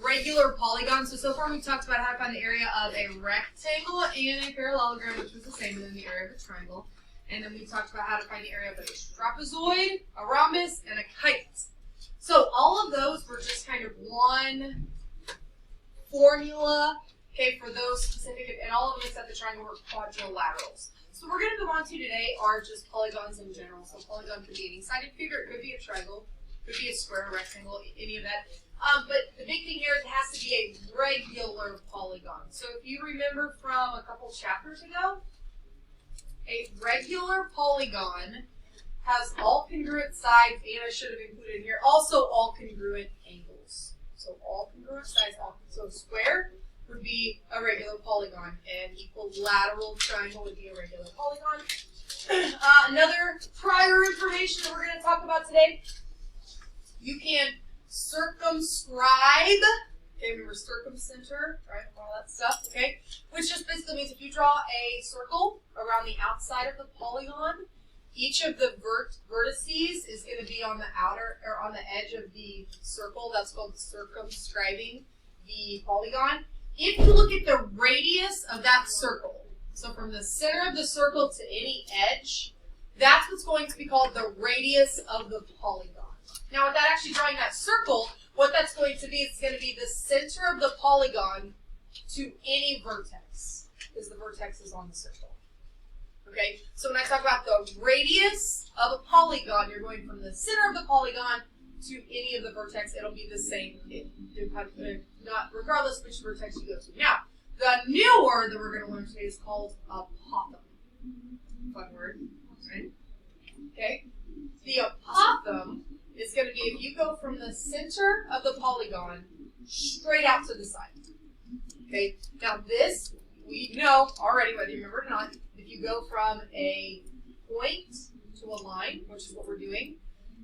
regular polygon. So far we've talked about how to find the area of a rectangle and a parallelogram, which was the same as the area of a triangle. And then we talked about how to find the area of a trapezoid, a rhombus, and a kite. So all of those were just kind of one formula, okay, for those specific, and all of them except the triangle were quadrilaterals. So we're going to move on to today are just polygons in general. So polygon could be any sided figure, it could be a triangle, it could be a square, a rectangle, any of that. But the big thing here is it has to be a regular polygon. So if you remember from a couple chapters ago, a regular polygon has all congruent sides, and I should have included here, also all congruent angles. So all congruent sides, so square would be a regular polygon, and equilateral triangle would be a regular polygon. Another prior information that we're going to talk about today, you can circumscribe, okay, remember circumcenter, right, all that stuff, okay, which just basically means if you draw a circle around the outside of the polygon, each of the vertices is going to be on the outer, or on the edge of the circle. That's called circumscribing the polygon. If you look at the radius of that circle, so from the center of the circle to any edge, that's what's going to be called the radius of the polygon. Now, without actually drawing that circle, what that's going to be, it's going to be the center of the polygon to any vertex, because the vertex is on the circle. Okay, so when I talk about the radius of a polygon, you're going from the center of the polygon to any of the vertex. It'll be the same, not regardless which vertex you go to. Now, the new word that we're going to learn today is called apothum. Fun word, right? Okay, the apothum is going to be if you go from the center of the polygon straight out to the side. Okay, now this we know already, whether you remember it or not. If you go from a point to a line, which is what we're doing,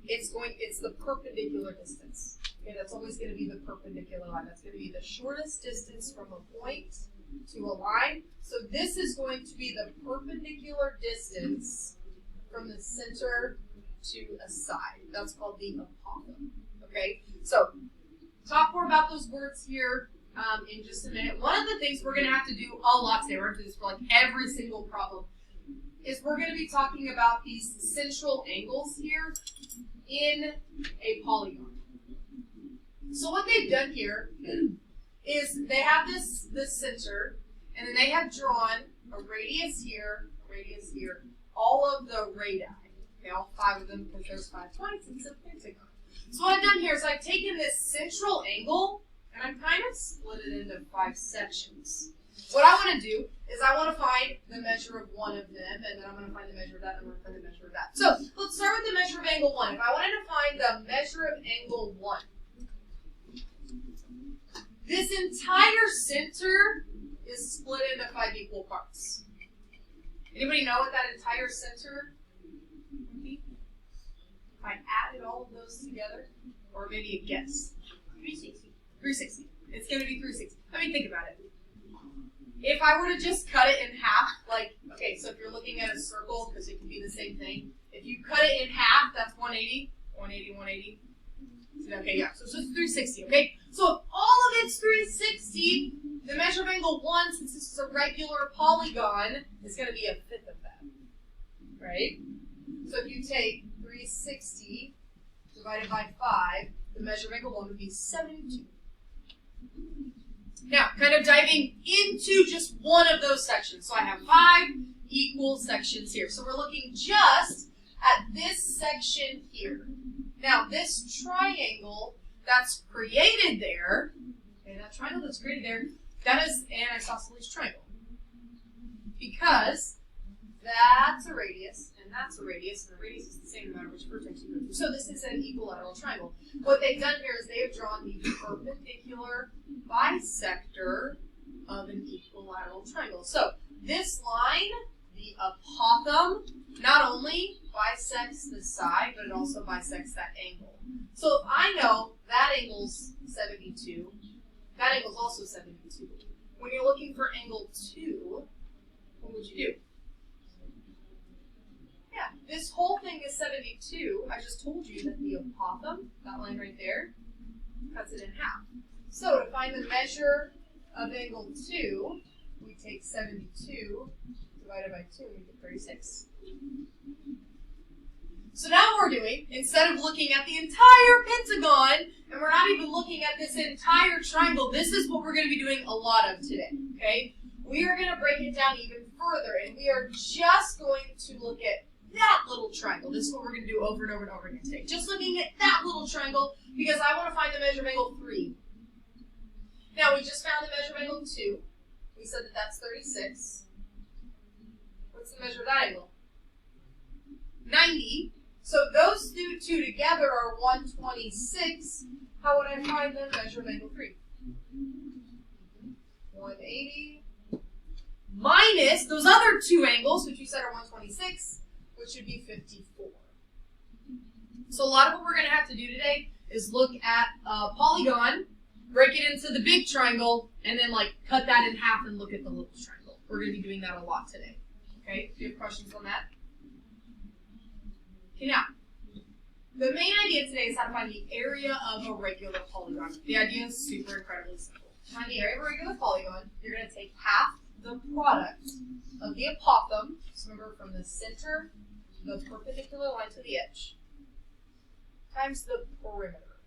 it's the perpendicular distance. Okay, that's always going to be the perpendicular line. That's going to be the shortest distance from a point to a line. So this is going to be the perpendicular distance from the center to a side. That's called the apothum. Okay, so talk more about those words here in just a minute. One of the things we're going to have to do a lot today, we're going to do this for like every single problem, is we're going to be talking about these central angles here in a polygon. So what they've done here is they have this center, and then they have drawn a radius here, all of the radii. Okay, all 5 of them, because there's 5 points and 7 pentagon. So what I've done here is I've taken this central angle and I've kind of split it into 5 sections. What I want to do is I want to find the measure of one of them, and then I'm going to find the measure of that, and I'm going to find the measure of that. So let's start with the measure of angle 1. If I wanted to find the measure of angle 1, this entire center is split into 5 equal parts. Anybody know what that entire center would be? If I added all of those together, or maybe a guess. 360. 360. It's going to be 360. I mean, think about it. If I were to just cut it in half, like, okay, so if you're looking at a circle, because it can be the same thing, if you cut it in half, that's 180, 180, 180. Okay, yeah, so it's just 360, okay? So if all of it's 360, the measure of angle 1, since this is a regular polygon, is going to be 1/5 of that, right? So if you take 360 divided by 5, the measure of angle 1 would be 72. Now, kind of diving into just one of those sections. So I have 5 equal sections here. So we're looking just at this section here. Now, this triangle that's created there, okay, that triangle that's created there, that is an isosceles triangle. Because that's a radius, and that's a radius, and the radius is the same no matter which vertex you go through. So this is an equilateral triangle. What they've done here is they have drawn the perpendicular bisector of an equilateral triangle. So this line, the apothum, not only bisects the side, but it also bisects that angle. So if I know that angle's 72, that angle's also 72. When you're looking for angle 2, what would you do? Yeah, this whole thing is 72. I just told you that the apothum, that line right there, cuts it in half. So to find the measure of angle 2, we take 72 divided by 2 and we get 36. So now what we're doing, instead of looking at the entire pentagon, and we're not even looking at this entire triangle, this is what we're going to be doing a lot of today, okay? We are going to break it down even further, and we are just going to look at that little triangle. This is what we're going to do over and over and over again today. Just looking at that little triangle, because I want to find the measure of angle 3. Now, we just found the measure of angle 2. We said that that's 36. What's the measure of that angle? 90. So those two together are 126. How would I find the measure of angle 3? 180 minus those other two angles, which you said are 126, which would be 54. So a lot of what we're going to have to do today is look at a polygon, break it into the big triangle, and then like cut that in half and look at the little triangle. We're going to be doing that a lot today. Okay, do you have questions on that? Okay, now, the main idea today is how to find the area of a regular polygon. The idea is super incredibly simple. To find the area of a regular polygon, you're going to take half the product of the apothem, so remember from the center, the perpendicular line to the edge, times the perimeter.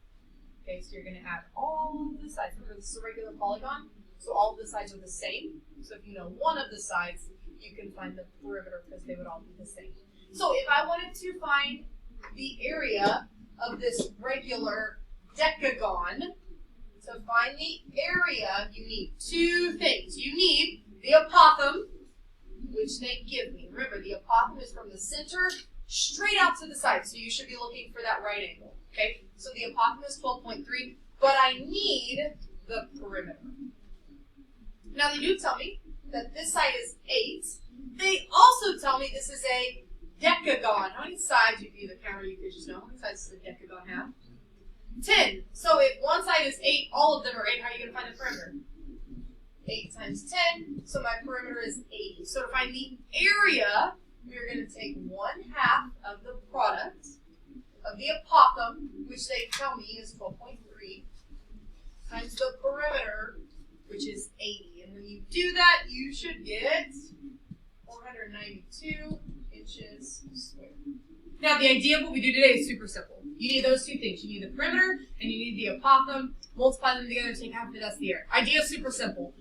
Okay, so you're going to add all of the sides. Remember, this is a regular polygon, so all of the sides are the same. So if you know one of the sides, you can find the perimeter because they would all be the same. So if I wanted to find the area of this regular decagon, to find the area, you need two things. You need the apothem, which they give me. Remember, the apothem is from the center straight out to the side, so you should be looking for that right angle. Okay, so the apothem is 12.3, but I need the perimeter. Now they do tell me that this side is 8. They also tell me this is a decagon. How many sides, if you the counter, you could just know how many sides does a decagon have? 10. So if one side is 8, all of them are 8. How are you going to find the perimeter? 8 times 10. So my perimeter is 80. So to find the area, we are going to take 1/2 of the product of the apothem, which they tell me is 12.3, times the perimeter, which is 80. And when you do that, you should get 492 inches squared. Now, the idea of what we do today is super simple. You need those two things. You need the perimeter, and you need the apothem. Multiply them together, take half of it, that's the area. Idea is super simple.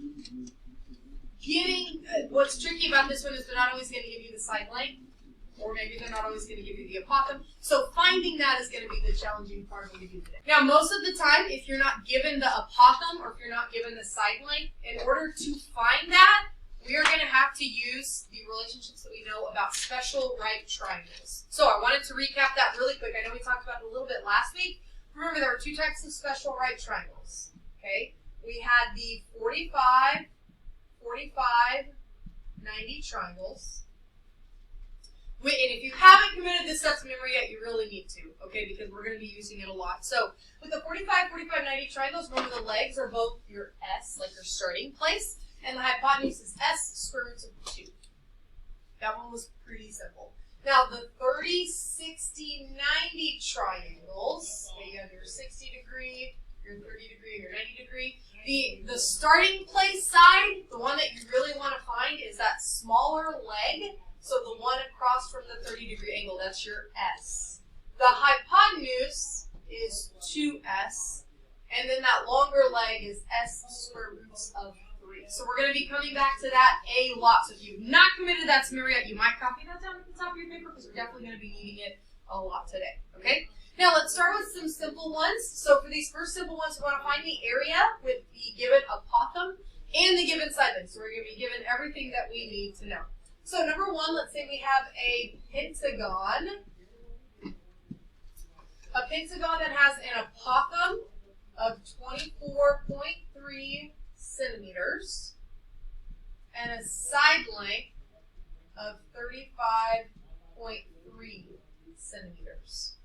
What's tricky about this one is they're not always going to give you the side length, or maybe they're not always going to give you the apothem. So finding that is going to be the challenging part of what we do today. Now, most of the time, if you're not given the apothem, or if you're not given the side length, in order to find that, we are going to have to use the relationships that we know about special right triangles. So I wanted to recap that really quick. I know we talked about it a little bit last week. Remember, there were two types of special right triangles. Okay, we had the 45, 90 triangles. And if you haven't committed this stuff to memory yet, you really need to, okay, because we're going to be using it a lot. So with the 45, 90 triangles, remember the legs are both your S, like your starting place, and the hypotenuse is S square root of 2. That one was pretty simple. Now the 30, 60, 90 triangles, okay, you have your 60 degree, your 30 degree, and your 90 degree. The starting place side, the one that you really want to find is that smaller leg. So the one across from the 30 degree angle, that's your S. The hypotenuse is 2S, and then that longer leg is S square roots of 3. So we're going to be coming back to that a lot. So if you've not committed that to memory yet, you might copy that down at the top of your paper because we're definitely going to be needing it a lot today. Okay? Now let's start with some simple ones. So for these first simple ones, we want to find the area with the given apothem and the given side length. So we're going to be given everything that we need to know. So number one, let's say we have a pentagon. A pentagon that has an apothem of 24.3 centimeters and a side length of 35.3 centimeters.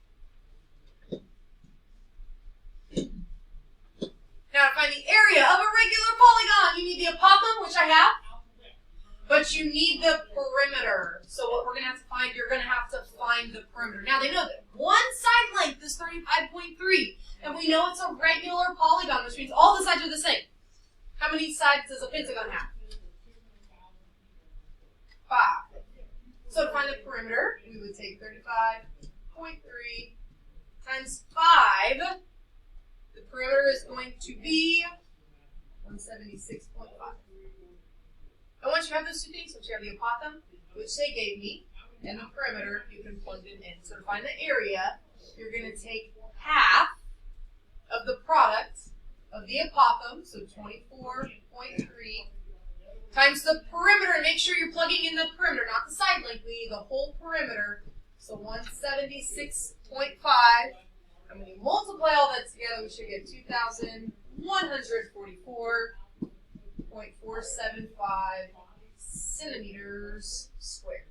Now to find the area of a regular polygon, you need the apothem, which I have. But you need the perimeter. So what we're going to have to find, you're going to have to find the perimeter. Now they know that one side length is 35.3, and we know it's a regular polygon, which means all the sides are the same. How many sides does a pentagon have? 5. So to find the perimeter, we would take 35.3 times 5. The perimeter is going to be 176.5. And once you have those two things, once you have the apothem, which they gave me, and the perimeter, you can plug it in. So to find the area, you're going to take half of the product of the apothem, so 24.3, times the perimeter, and make sure you're plugging in the perimeter, not the side length, we need the whole perimeter, so 176.5. And when you multiply all that together, we should get 2,144.475 centimeters squared.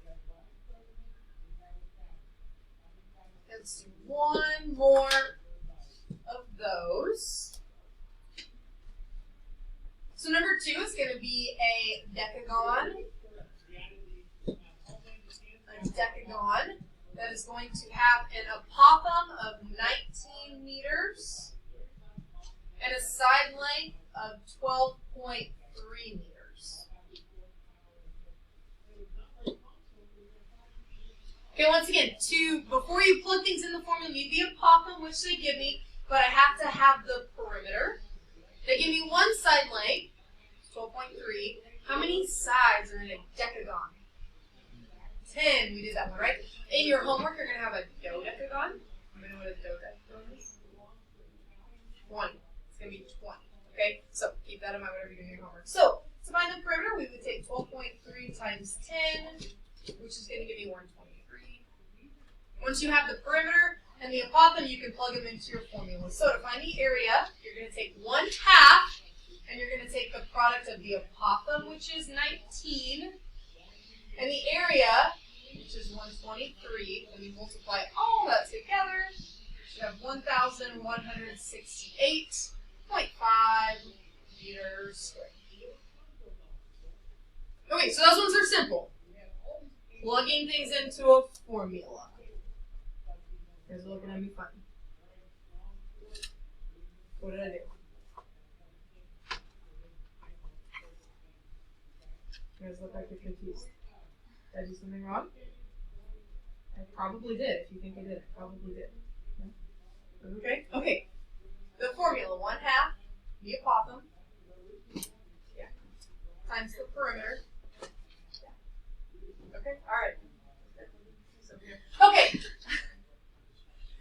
Let's do one more of those. So number 2 is going to be a decagon. A decagon that is going to have an apothem of 19 meters and a side length of 12.3 meters. Okay, once again, before you plug things in the formula, you need the apothem, which they give me, but I have to have the perimeter. They give me one side length, 12.3. How many sides are in a decagon? 10. We did that one, right? In your homework, you're going to have a dodecagon. You know what a dodecagon is? 20. It's going to be 20. Okay? So keep that in mind whenever you're doing your homework. So to find the perimeter, we would take 12.3 times 10, which is going to give me 123. Once you have the perimeter and the apothem, you can plug them into your formula. So to find the area, you're going to take 1/2, and you're going to take the product of the apothem, which is 19, and the area, which is 123. When you multiply all that together, you should have 1,168.5 meters squared. Okay, so those ones are simple. Plugging things into a formula. You guys are looking at me funny. What did I do? You guys look like you're confused. Did I do something wrong? I probably did. If you think I did, I probably did. Okay? Okay. The formula, 1/2, the apothem, times the perimeter. Okay? Alright. Okay.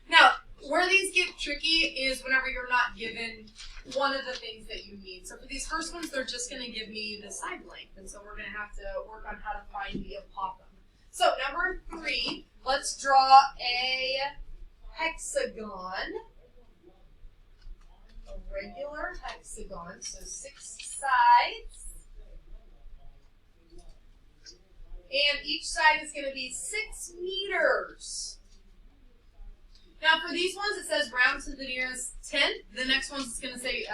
Now, where these get tricky is whenever you're not given one of the things that you need. So for these first ones, they're just going to give me the side length. And so we're going to have to work on how to find the apothem. So number 3, let's draw a hexagon. A regular hexagon, so 6 sides. And each side is going to be 6 meters. Now for these ones, it says round to the nearest 10th. The next one's going to say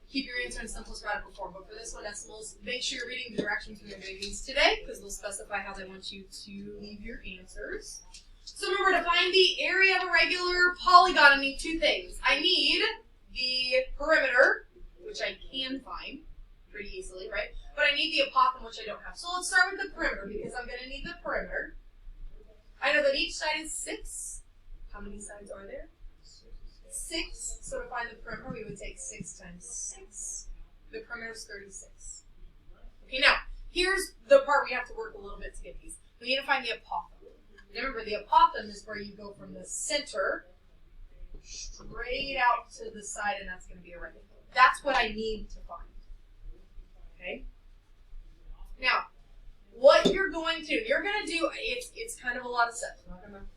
keep your answer in simplest radical form. But for this one, decimals, make sure you're reading the directions when you're doing these today, because they'll specify how they want you to leave your answers. So remember, to find the area of a regular polygon, I need 2 things. I need the perimeter, which I can find pretty easily, right? But I need the apothem, which I don't have. So let's start with the perimeter, because I'm going to need the perimeter. I know that each side is 6. How many sides are there? 6. So to find the perimeter, we would take 6 times 6. The perimeter is 36. Okay, now, here's the part we have to work a little bit to get these. We need to find the apothem. Remember, the apothem is where you go from the center straight out to the side, and that's going to be a rectangle. That's what I need to find. Okay? Now, what you're going to do, it's kind of a lot of steps. I'm not gonna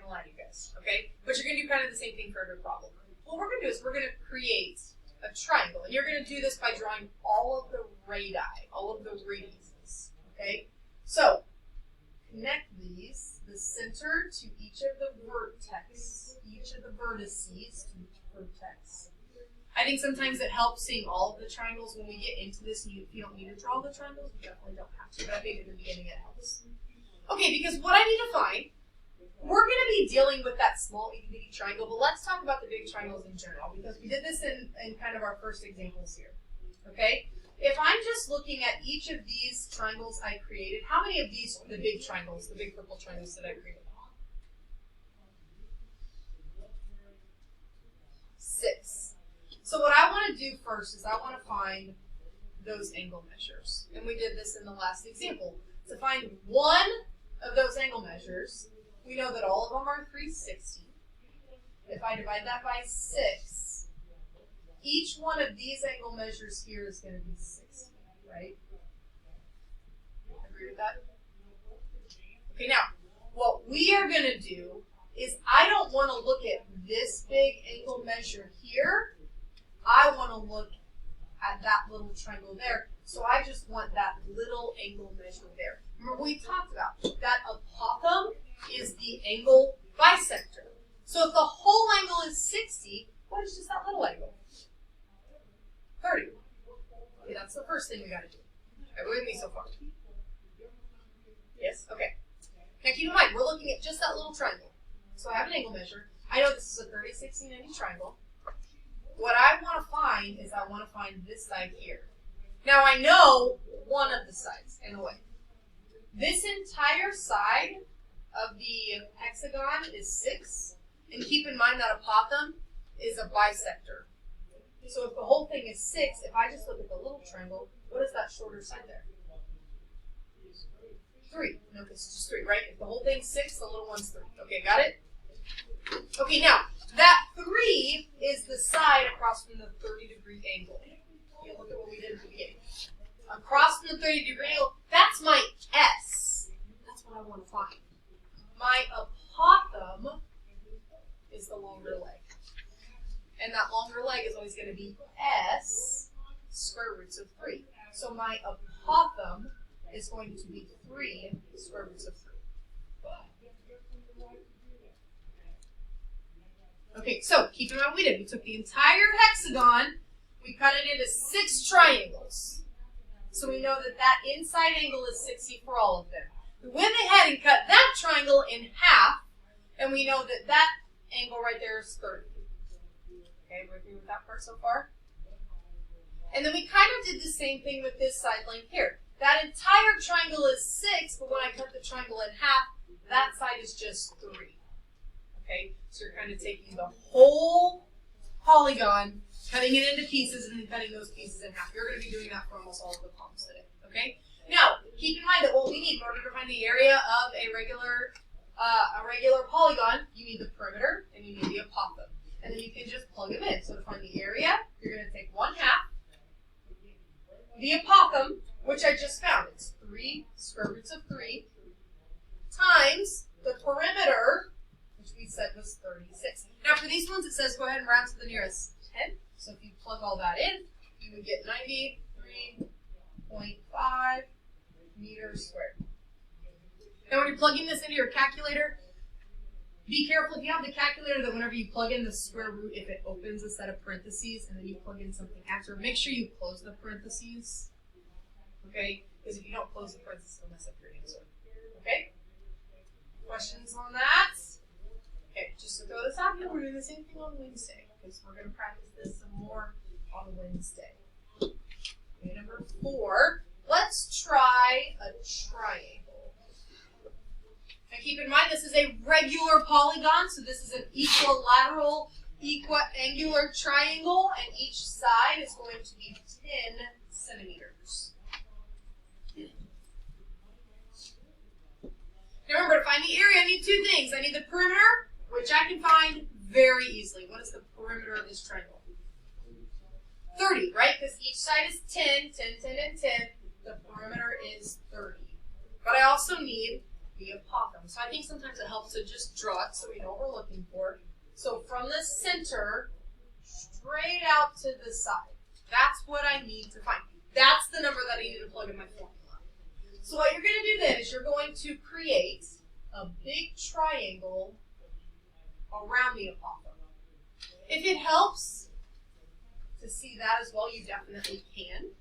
lie to you guys, okay? But you're gonna do kind of the same thing for every problem. What we're gonna do is we're gonna create a triangle, and you're gonna do this by drawing all of the radii, all of the radiuses, okay? So, connect these, the center to each of the vertices to each vertex. I think sometimes it helps seeing all of the triangles when we get into this. If you don't need to draw the triangles, you definitely don't have to, but I think at the beginning it helps. Okay, because what I need to find, we're going to be dealing with that small itty bitty triangle, but let's talk about the big triangles in general, because we did this in kind of our first examples here. Okay? If I'm just looking at each of these triangles I created, how many of these are the big triangles, the big purple triangles that I created? 6. So what I want to do first is I want to find those angle measures. And we did this in the last example. To find one of those angle measures, we know that all of them are 360. If I divide that by 6, each one of these angle measures here is going to be 60, right? Agree with that? Okay, now, what we are going to do is I don't want to look at this big angle measure here. I want to look at that little triangle there. So I just want that little angle measure there. Remember we talked about that apothem is the angle bisector. So if the whole angle is 60, what is just that little angle? 30. Okay, that's the first thing we got to do. Everybody with me so far? Yes? Okay. Now keep in mind, we're looking at just that little triangle. So I have an angle measure. I know this is a 30, 60, 90 triangle. What I want to find is I want to find this side here. Now I know one of the sides, in a way. This entire side of the hexagon is 6. And keep in mind that apothem is a bisector. So if the whole thing is 6, if I just look at the little triangle, what is that shorter side there? 3. No, it's just 3, right? If the whole thing's 6, the little one's 3. Okay, got it? Okay, now, that 3 is the side across from the 30-degree angle. You look at what we did at the beginning. Across from the 30-degree angle, that's my S. That's what I want to find. My apothem is the longer leg. And that longer leg is always going to be S square roots of 3. So my apothem is going to be 3 square roots of 3. Okay, so keep in mind what we did. We took the entire hexagon, we cut it into 6 triangles. So we know that that inside angle is 60 for all of them. We went ahead and cut that triangle in half, and we know that that angle right there is 30. Okay, we're agree with that part so far? And then we kind of did the same thing with this side length here. That entire triangle is 6, but when I cut the triangle in half, that side is just 3. Okay, so you're kind of taking the whole polygon, cutting it into pieces, and then cutting those pieces in half. You're going to be doing that for almost all of the problems today. Okay? Now, keep in mind that what we need in order to find the area of a regular polygon, you need the perimeter and you need the apothem. And then you can just plug them in. So to find the area, you're going to take 1/2. The apothem, which I just found, it's 3 square roots of 3, times the perimeter, which we said was 36. Now for these ones, it says go ahead and round to the nearest 10. So if you plug all that in, you would get 93.5 meters squared. Now when you're plugging this into your calculator, be careful if you have the calculator that whenever you plug in the square root, if it opens a set of parentheses and then you plug in something after, make sure you close the parentheses. Okay? Because if you don't close the parentheses, it'll mess up your answer. Okay? Questions on that? Okay, just to throw this out here, we're doing the same thing on Wednesday because we're going to practice this some more on Wednesday. Okay, number 4, let's try a triangle. Now keep in mind this is a regular polygon, so this is an equilateral, equiangular triangle, and each side is going to be 10 centimeters. Now remember, to find the area, I need 2 things. I need the perimeter, which I can find very easily. What is the perimeter of this triangle? 30, right? Because each side is 10, 10, 10, and 10. The perimeter is 30. But I also need the apothem. So I think sometimes it helps to just draw it so we know what we're looking for. So from the center, straight out to the side. That's what I need to find. That's the number that I need to plug in my formula. So what you're going to do then is you're going to create a big triangle around the apothem. If it helps to see that as well, you definitely can.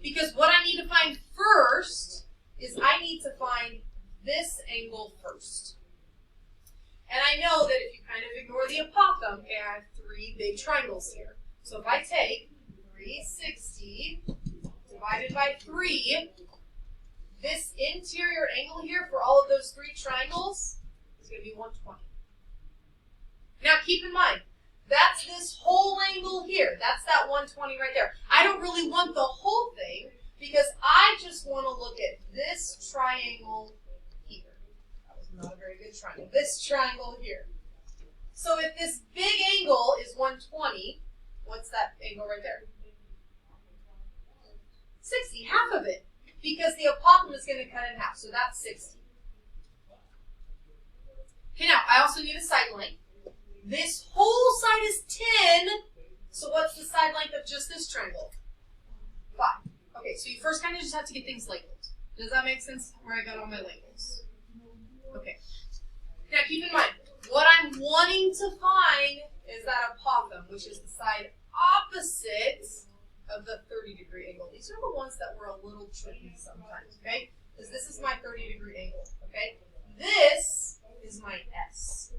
Because what I need to find first is I need to find this angle first. And I know that if you kind of ignore the apothem, okay, I have three big triangles here. So if I take 360 divided by 3, this interior angle here for all of those three triangles is going to be 120. Now keep in mind, that's this whole angle here. That's that 120 right there. I don't really want the whole thing because I just want to look at this triangle here. That was not a very good triangle. This triangle here. So if this big angle is 120, what's that angle right there? 60, half of it. Because the apothem is going to cut in half, so that's 60. Okay, now I also need a side length. This whole side is 10, so what's the side length of just this triangle? 5. Okay, so you first kind of just have to get things labeled. Does that make sense where I got all my labels? Okay. Now keep in mind, what I'm wanting to find is that apothem, which is the side opposite of the 30-degree angle. These are the ones that were a little tricky sometimes, okay? Because this is my 30-degree angle, okay? This is my S.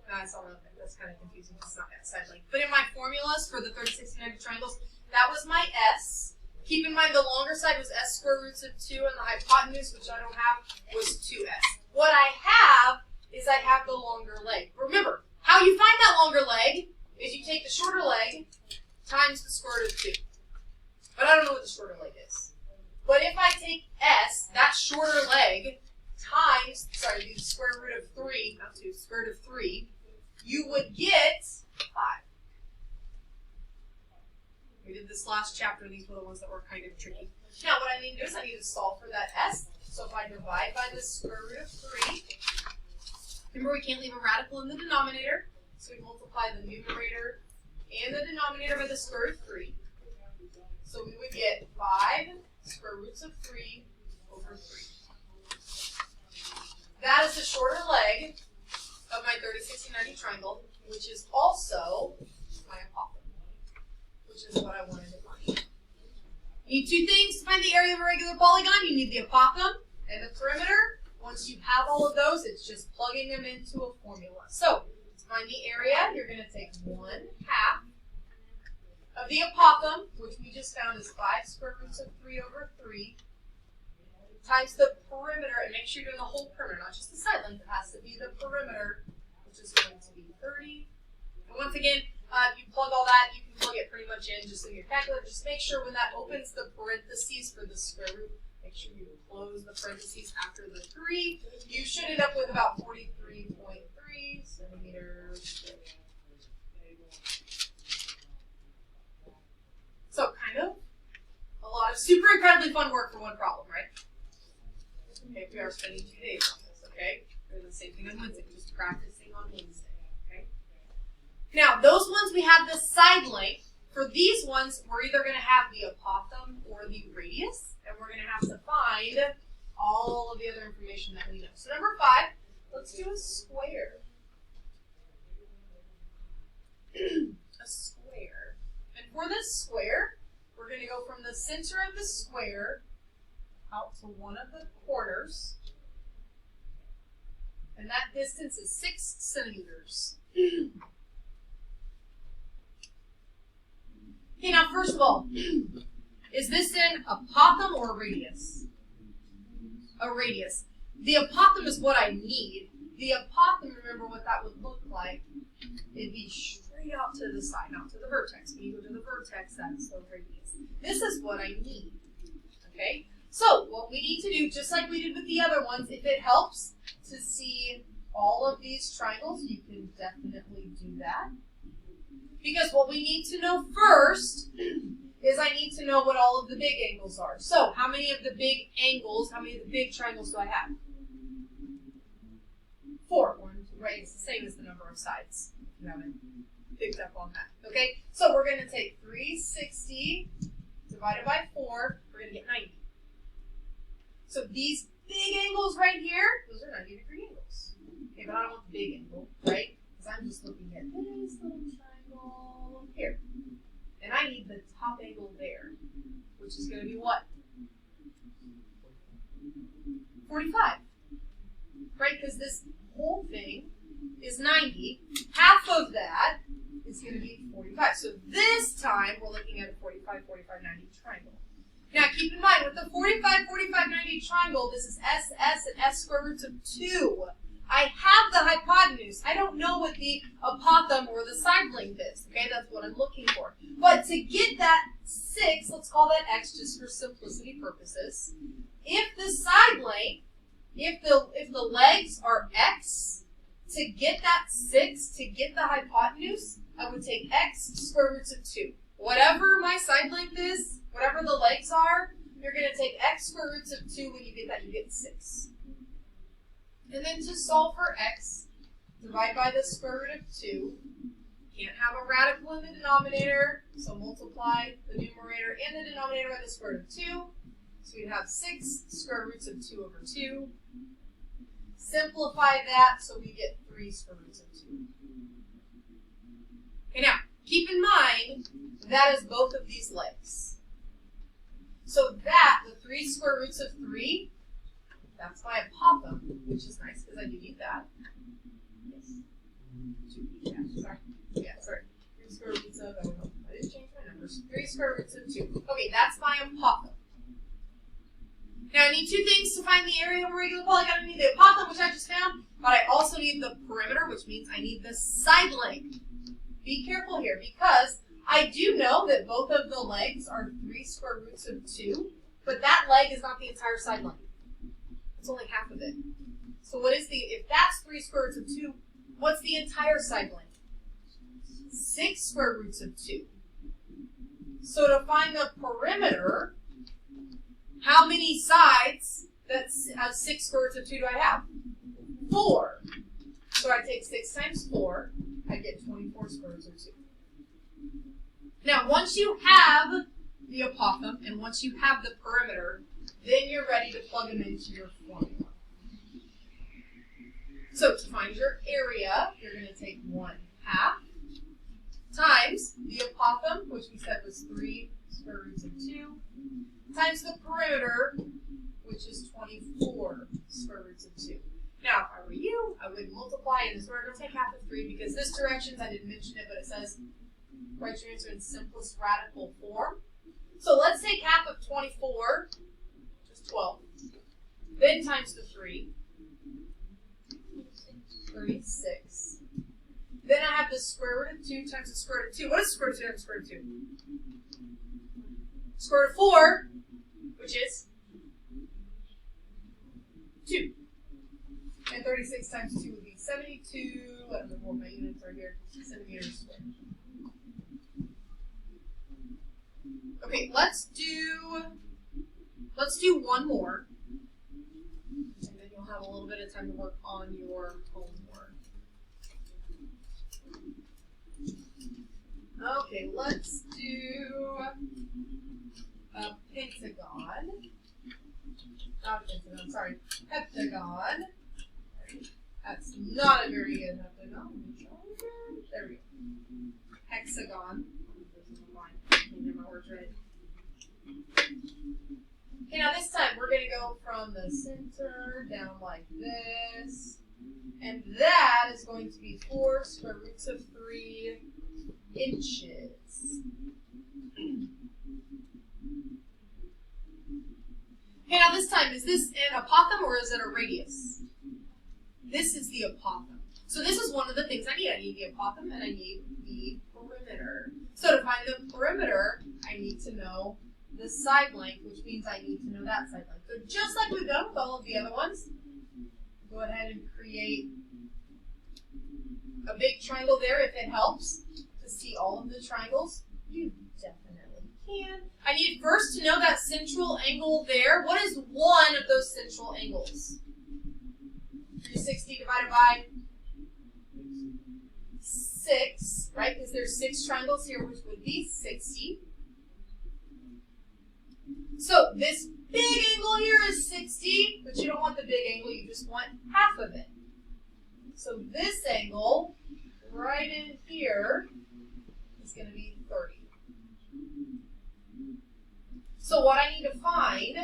No, that's all relevant. That's kind of confusing. It's not that side length. But in my formulas for the 30, 60, 90 triangles, that was my S. Keep in mind the longer side was S square roots of 2, and the hypotenuse, which I don't have, was 2S. What I have is I have the longer leg. Remember, how you find that longer leg is you take the shorter leg times the square root of 2. But I don't know what the shorter leg is. But if I take S, that shorter leg, times, the square root of 3, not 2, square root of 3, you would get 5. We did this last chapter, these were the ones that were kind of tricky. Now what I need to do is I need to solve for that S. So if I divide by the square root of 3, remember we can't leave a radical in the denominator, so we multiply the numerator and the denominator by the square root of 3. So we would get 5 square roots of 3 over 3. That is the shorter leg of my 30, 60, 90 triangle, which is also my apothem, which is what I wanted to find. You need two things to find the area of a regular polygon. You need the apothem and the perimeter. Once you have all of those, it's just plugging them into a formula. So, to find the area, you're going to take 1/2 of the apothem, which we just found is 5 square roots of 3 over 3, times the perimeter, and make sure you're doing the whole perimeter, not just the side length. It has to be the perimeter, which is going to be 30. And once again, if you plug all that, you can plug it pretty much in just in your calculator. Just make sure when that opens the parentheses for the square root, make sure you close the parentheses after the 3. You should end up with about 43.3 centimeters. So kind of a lot of super incredibly fun work for one problem, right? Okay, we are spending 2 days on this, okay? We're doing the same thing on Wednesday, just practicing on Wednesday, okay? Now, those ones we have the side length. For these ones, we're either going to have the apothem or the radius, and we're going to have to find all of the other information that we know. So number 5, let's do a square. A square. And for this square, we're going to go from the center of the square out to one of the corners. And that distance is 6 centimeters. Okay, now first of all, is this an apothem or a radius? A radius. The apothem is what I need. The apothem, remember what that would look like. It'd be straight out to the side, not to the vertex. When you go to the vertex, that's the radius. This is what I need. Okay? So, what we need to do, just like we did with the other ones, if it helps to see all of these triangles, you can definitely do that. Because what we need to know first is I need to know what all of the big angles are. So, how many of the big angles, how many of the big triangles do I have? 4. 1, 2, right? It's the same as the number of sides. If you haven't picked up on that. Okay? So, we're going to take 360 divided by 4. We're going to get 90. So, these big angles right here, those are 90-degree angles. Okay, but I don't want the big angle, right? Because I'm just looking at this little triangle here. And I need the top angle there, which is going to be what? 45. right? Because this whole thing is 90. Half of that is going to be 45. So this time we're looking at a 45, 45, 90 triangle. Now keep in mind, with the 45, 45, 90 triangle, this is S, S, and S square roots of 2. I have the hypotenuse. I don't know what the apothem or the side length is. Okay, that's what I'm looking for. But to get that 6, let's call that X just for simplicity purposes. If the side length, if the legs are X, to get that 6, to get the hypotenuse, I would take X square roots of 2. Whatever my side length is, whatever the legs are, you're going to take X square roots of 2. When you get that, you get 6. And then to solve for X, divide by the square root of 2. Can't have a radical in the denominator, so multiply the numerator and the denominator by the square root of 2. So we'd have 6 square roots of 2 over 2. Simplify that so we get 3 square roots of 2. Okay, now, keep in mind, that is both of these legs. So that, the 3 square roots of 3, that's my apothem, which is nice because I do need that. Yes. 2, yeah, sorry. 3 square roots of, I didn't change my numbers. 3 square roots of 2. Okay, that's my apothem. Now I need 2 things to find the area of a regular polygon. I need the apothem, which I just found, but I also need the perimeter, which means I need the side length. Be careful here, because I do know that both of the legs are 3 square roots of 2, but that leg is not the entire side length. It's only half of it. So what is if that's 3 square roots of 2, what's the entire side length? 6 square roots of 2. So to find the perimeter, how many sides that's 6 square roots of 2 do I have? 4. So I take 6 times 4, I get 24 square roots of 2. Now once you have the apothem and once you have the perimeter, then you're ready to plug them into your formula. So to find your area, you're going to take 1/2 times the apothem, which we said was 3 square roots of 2, times the perimeter, which is 24 square roots of 2. Now, if I were you, I would multiply in this order. Take half of 3 because this directions, I didn't mention it, but it says write your answer in simplest radical form. So let's take half of 24, which is 12, then times the 3, 36. Then I have the square root of 2 times the square root of 2. What is the square root of 2 times the square root of 2? Square root of 4, which is 2. And 36 times 2 would be 72. I don't know what my units are here. Centimeters squared. Okay, let's do one more. And then you'll have a little bit of time to work on your homework. Okay, let's do a pentagon. Not a pentagon, sorry. Heptagon. That's not a very good heptagon. There we go. Hexagon. Get my words right. Okay, now this time we're going to go from the center down like this. And that is going to be 4 square roots of 3 inches. Okay, now this time, is this an apothem or is it a radius? This is the apothem. So this is one of the things I need. I need the apothem and I need the perimeter. So to find the perimeter, I need to know the side length, which means I need to know that side length. So just like we've done with all of the other ones, go ahead and create a big triangle there if it helps to see all of the triangles. You definitely can. I need first to know that central angle there. What is one of those central angles? 360 divided by 6, right? Because there's 6 triangles here, which would be 60. So this big angle here is 60, but you don't want the big angle, you just want half of it. So this angle right in here is going to be 30. So what I need to find,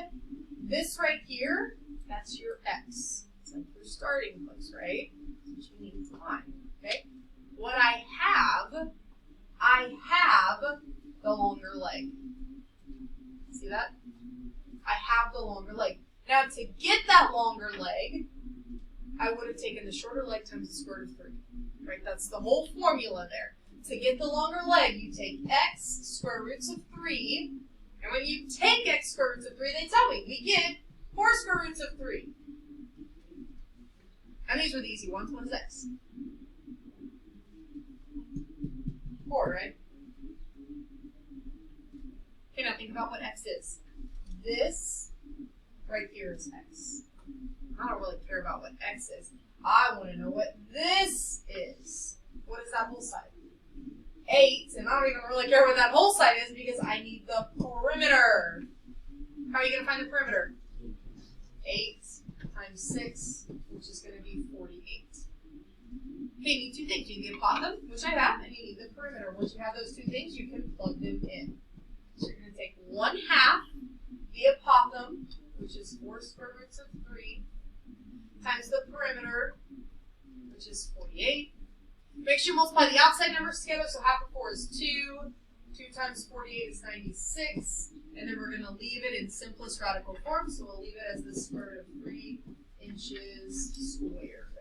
this right here, that's your x. It's like your starting place, right? That's what you need to find, okay? What I have the longer leg. See that? I have the longer leg. Now to get that longer leg, I would have taken the shorter leg times the square root of 3. Right? That's the whole formula there. To get the longer leg, you take x square roots of 3. And when you take x square roots of 3, they tell me we get 4 square roots of 3. And these were the easy ones. What is x? 4, right? Okay, now think about what x is. This right here is x. I don't really care about what x is. I want to know what this is. What is that whole side? 8, and I don't even really care what that whole side is because I need the perimeter. How are you going to find the perimeter? 8 times 6, which is going to be 48. Okay, you need two things. You need the apothem, which I have, and you need the perimeter. Once you have those two things, you can plug them in. So you're going to take 1/2 the apothem, which is 4 square roots of 3, times the perimeter, which is 48. Make sure you multiply the outside numbers together, so half of 4 is 2. 2 times 48 is 96. And then we're going to leave it in simplest radical form, so we'll leave it as the square root of 3 inches squared.